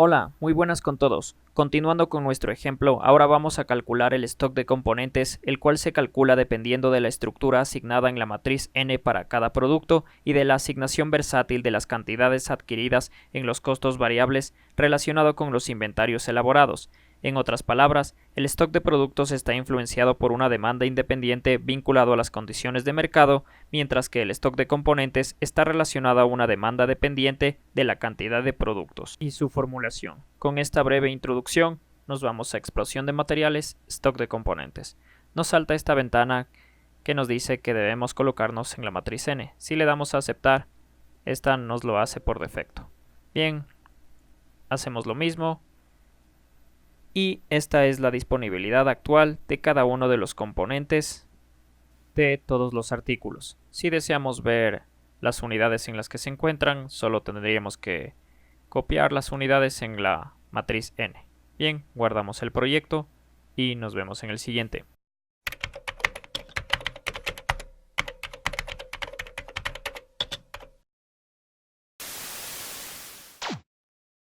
Hola, muy buenas con todos. Continuando con nuestro ejemplo, ahora vamos a calcular el stock de componentes, el cual se calcula dependiendo de la estructura asignada en la matriz N para cada producto y de la asignación versátil de las cantidades adquiridas en los costos variables relacionado con los inventarios elaborados. En otras palabras, el stock de productos está influenciado por una demanda independiente vinculado a las condiciones de mercado, mientras que el stock de componentes está relacionado a una demanda dependiente de la cantidad de productos y su formulación. Con esta breve introducción, nos vamos a explosión de materiales, stock de componentes. Nos salta esta ventana que nos dice que debemos colocarnos en la matriz N. Si le damos a aceptar, esta nos lo hace por defecto. Bien, hacemos lo mismo. Y esta es la disponibilidad actual de cada uno de los componentes de todos los artículos. Si deseamos ver las unidades en las que se encuentran, solo tendríamos que copiar las unidades en la matriz N. Bien, guardamos el proyecto y nos vemos en el siguiente.